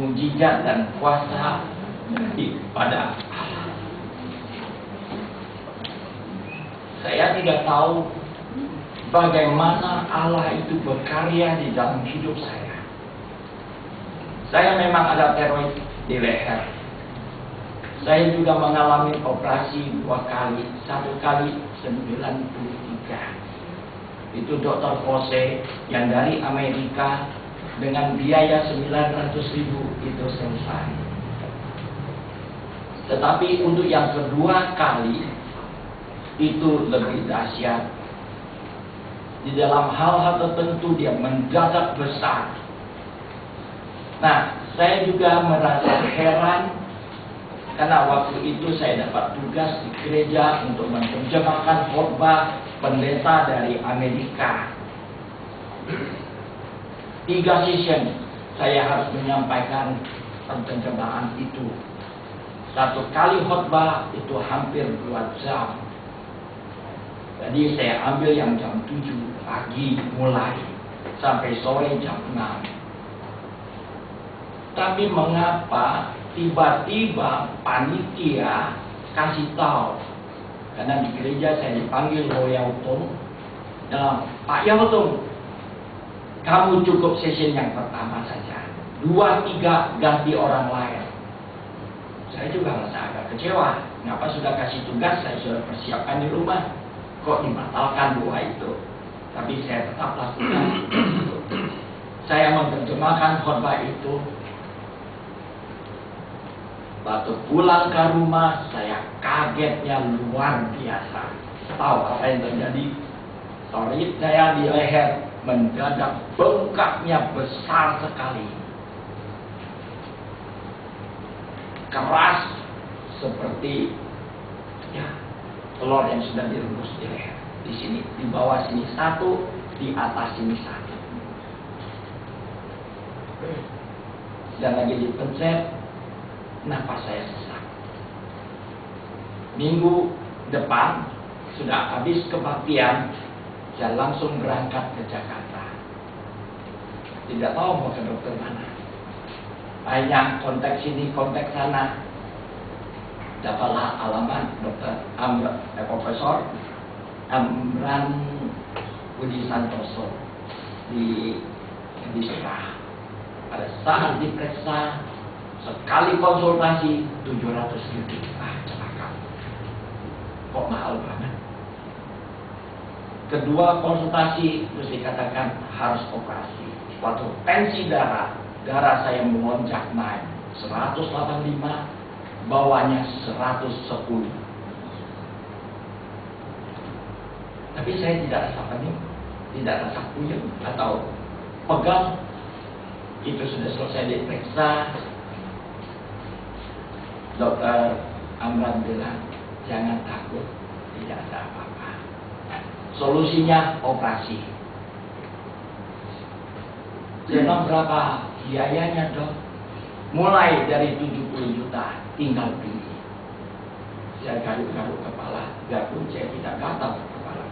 mujizat dan kuasa daripada Allah. Saya tidak tahu bagaimana Allah itu berkarya di dalam hidup saya. Saya memang ada tiroid di leher. Saya juga mengalami operasi 2 kali, 1 kali 93. Itu Dr. Jose yang dari Amerika dengan biaya 900.000 itu selesai. Tetapi untuk yang kedua kali itu lebih dahsyat. Di dalam hal-hal tertentu dia mendadak besar. Nah, saya juga merasa heran karena waktu itu saya dapat tugas di gereja untuk menerjemahkan khotbah pendeta dari Amerika. 3 session saya harus menyampaikan penerjemahan itu. 1 kali khotbah itu hampir 2 jam. Jadi saya ambil yang jam 7 pagi mulai sampai sore jam 6. Tapi mengapa tiba-tiba panitia kasih tahu? Karena di gereja saya dipanggil oleh Yautong. Pak Yautong, kamu cukup session yang pertama saja. 2, 3 ganti orang lain. Saya juga merasa agak kecewa. Kenapa sudah kasih tugas, saya sudah persiapkan di rumah, kok dibatalkan 2 itu? Tapi saya tetap lakukan. Saya menerjemahkan khotbah itu. Waktu pulang ke rumah, saya kagetnya luar biasa. Tahu apa yang terjadi? Tiroid saya di leher mendadak bengkaknya besar sekali. Keras seperti telur yang sudah direbus di leher. Di sini, di bawah sini 1, di atas sini 1. Dan lagi dipencet, napas saya sesak. Minggu depan sudah habis kebaktian, saya langsung berangkat ke Jakarta. Tidak tahu mau ke dokter mana. Banyak kontak sini, kontak sana. Dapatlah alamat Dr. Profesor Amran Budi Santoso di Serah. Pada saat diperiksa, sekali konsultasi 700.000. Celaka. Kok mahal banget? Kedua konsultasi terus dikatakan harus operasi. Waktu tensi darah saya melonjak naik 185, bawahnya 110. Tapi saya tidak rasa pening, tidak rasa puyeng atau pegal. Itu sudah selesai diperiksa. Dokter Amran bilang, jangan takut, tidak ada apa-apa. Solusinya operasi. Saya bilang, berapa biayanya dok? Mulai dari 70 juta, tinggal pilih. Saya garuk-garuk kepala, biarpun saya tidak gatal kepala.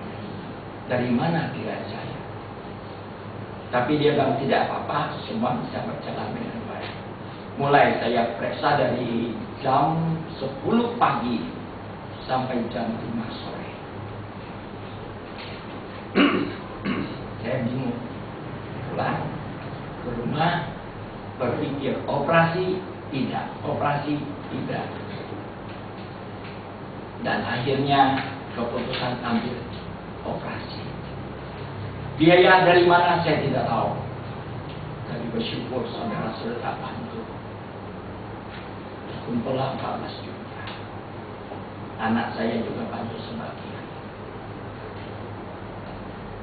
Dari mana biaya saya? Tapi dia bilang tidak apa-apa, semua bisa berjalan dengan baik. Mulai saya periksa dari jam 10 pagi sampai jam 5 sore. Saya bingung. Pulang ke rumah, berpikir operasi, tidak. Operasi, tidak. Dan akhirnya keputusan ambil operasi. Biaya dari mana saya tidak tahu. Tapi bersyukur saudara-saudara bantu. Kumpullah 14 juta. Anak saya juga bantu sebagian.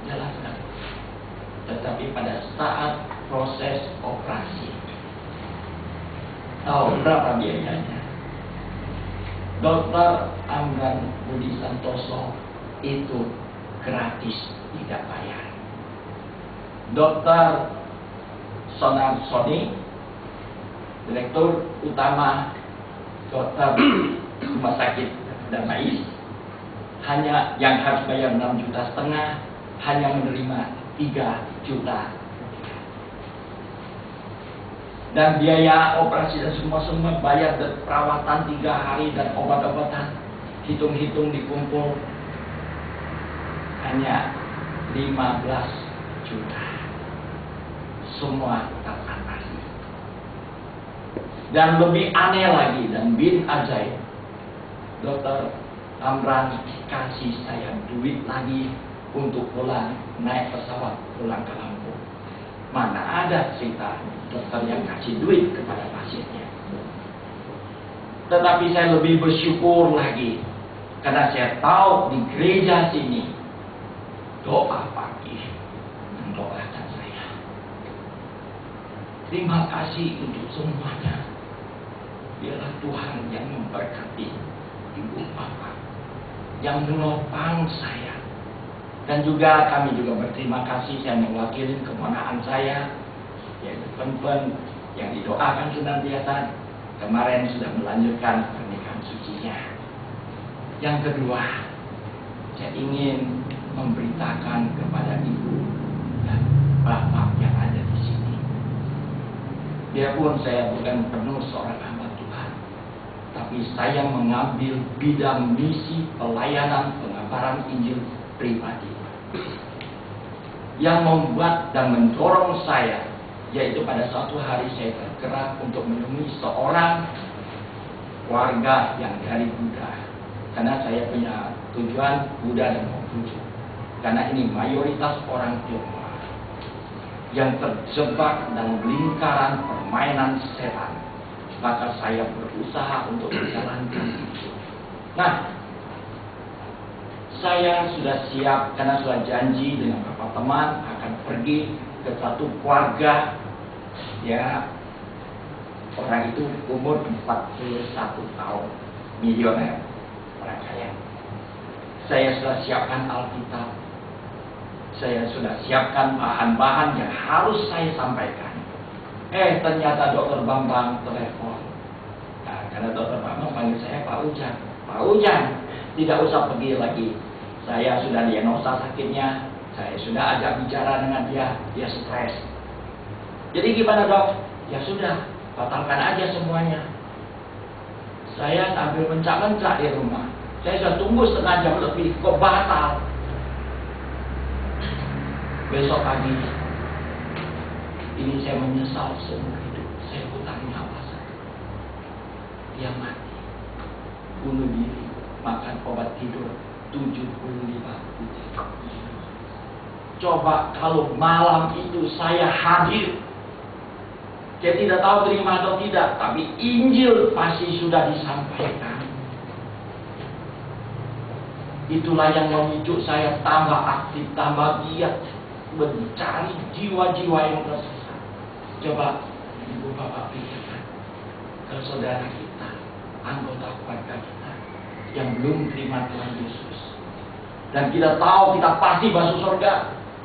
Jalankan. Tetapi pada saat proses operasi, tahu berapa biayanya? Dr. Amran Budi Santoso itu gratis, tidak bayar. Dr. Sonar Soni, Direktur Utama Dr. Rumah Sakit Darmais, hanya yang harus bayar 6,5 juta, hanya menerima 3 juta. dan biaya operasi dan semua bayar dan perawatan 3 hari dan obat-obatan, hitung-hitung dikumpul hanya 15 juta. Semua teratasi. Dan lebih aneh lagi dan bin ajaib, Dokter Amran kasih saya duit lagi untuk pulang naik pesawat pulang ke Lampung. Mana ada cerita dokter yang kasih duit kepada pasiennya. Tetapi saya lebih bersyukur lagi karena saya tahu di gereja sini doa pagi mendoakan saya. Terima kasih untuk semuanya. Biarlah Tuhan yang memberkati ibu bapak yang menopang saya. Dan juga kami juga berterima kasih, saya mewakili keponakan saya, yaitu Pen yang didoakan senantiasa. Kemarin sudah melanjutkan pernikahan sucinya. Yang kedua, saya ingin memberitakan kepada ibu dan bapak yang ada di sini. Biarpun saya bukan penuh seorang hamba Tuhan, tapi saya mengambil bidang misi pelayanan pengabaran Injil pribadi. Yang membuat dan mendorong saya, yaitu pada suatu hari saya bergerak untuk menemui seorang warga yang dari Buddha. Karena saya punya tujuan Buddha dan Konghucu. Karena ini mayoritas orang Tionghoa yang terjebak dalam lingkaran permainan setan. Maka saya berusaha untuk menjalankan itu. Nah, saya sudah siap karena sudah janji dengan beberapa teman akan pergi ke satu keluarga, ya, orang itu umur 41 tahun, milioner, orang kaya. Saya sudah siapkan Alkitab, saya sudah siapkan bahan-bahan yang harus saya sampaikan. Ternyata Dokter Bambang telepon. Nah, karena Dokter Bambang panggil saya Pak Ujang. Pak Ujang, tidak usah pergi lagi. Saya sudah diagnosa sakitnya, saya sudah ajak bicara dengan dia stres. Jadi gimana dok? Ya sudah, batalkan aja semuanya. Saya sambil mencak-mencak di rumah. Saya sudah tunggu setengah jam lebih, kok batal? Besok pagi, ini saya menyesal seumur hidup. Saya hutang nyawa saya. Dia mati, bunuh diri, makan obat tidur 75 butir. Coba kalau malam itu saya hadir, saya tidak tahu terima atau tidak, tapi Injil pasti sudah disampaikan. Itulah yang memicu saya tambah aktif, tambah giat mencari jiwa-jiwa yang tersesat. Coba ibu bapak pikirkan, kalau saudara kita, anggota keluarga kita yang belum terima Tuhan Yesus, dan kita tahu kita pasti masuk surga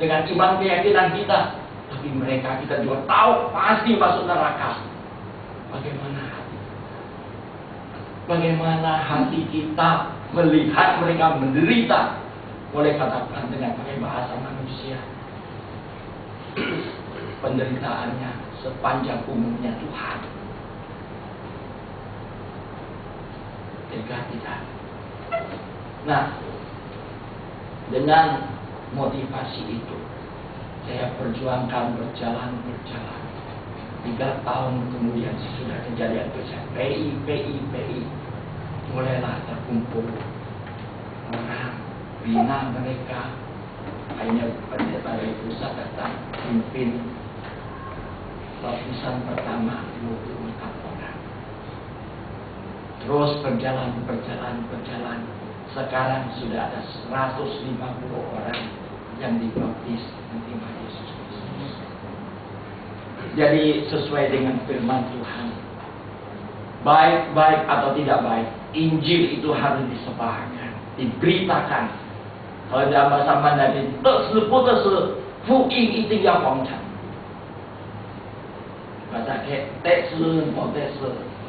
dengan iman keyakinan kita, tapi mereka kita juga tahu pasti masuk neraka. Bagaimana hati? Bagaimana hati kita melihat mereka menderita? Boleh katakan dengan pakai bahasa manusia, penderitaannya sepanjang umurnya Tuhan. Tega tidak? Nah, dengan motivasi itu, saya perjuangkan berjalan. 3 tahun kemudian sudah kejadian besar. PI. Mulailah terkumpul orang, bina mereka. Akhirnya pendeta dari pusat datang, pimpin lapisan pertama 24 orang. Terus berjalan. Sekarang sudah ada 150 orang yang dibaptis menerima Yesus Kristus. Jadi sesuai dengan firman Tuhan, baik atau tidak baik, Injil itu harus disebarkan, diberitakan. Kalau dalam bahasa Mandarin, 福音一定要广传。bahasa teks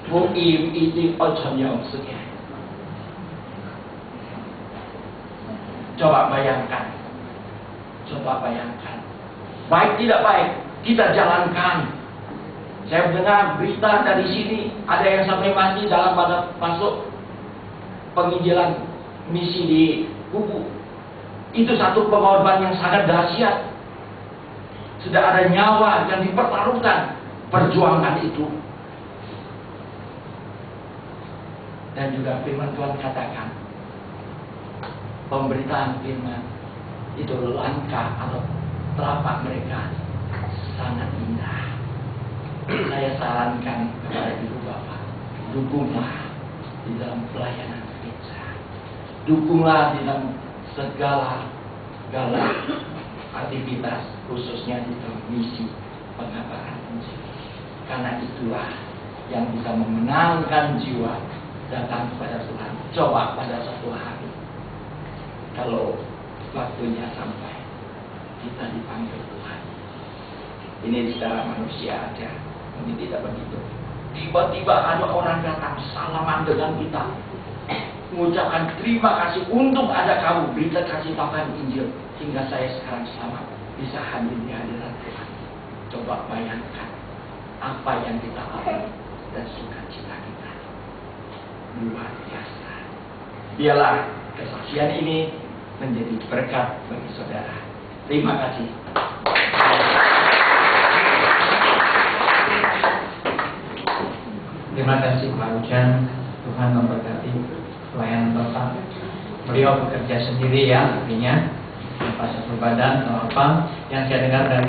福音一定要传扬世界。Coba bayangkan, baik tidak baik, kita jalankan. Saya mendengar berita dari sini, ada yang sampai mati dalam masuk penginjilan misi di Kubu. Itu satu pengorbanan yang sangat dahsyat. Sudah ada nyawa yang dipertaruhkan, perjuangan itu. Dan juga firman Tuhan katakan, pemberitaan firman itu langkah atau telapak mereka sangat indah. Saya sarankan kepada ibu bapak, dukunglah di dalam pelayanan gereja, dukunglah di dalam segala aktivitas, khususnya di dalam misi pengabaran Injil. Karena itulah yang bisa memenangkan jiwa datang kepada Tuhan. Coba pada suatu hari, kalau waktunya sampai, kita dipanggil Tuhan. Ini secara manusia aja, ini tidak begitu. Tiba-tiba ada orang datang salaman dengan kita, mengucapkan terima kasih untuk ada kamu, berita kasih tahuan Injil, hingga saya sekarang selamat bisa hadir di hadirat Tuhan. Coba bayangkan apa yang kita alami dan sukacita kita. Luar biasa. Biarlah kesaksian ini menjadi berkat bagi saudara. Terima kasih. Terima kasih Pak Ujan. Tuhan memberkati pelayanan Bapak. Beliau bekerja sendiri ya, artinya tanpa satu badan atau apa. Yang saya dengar dari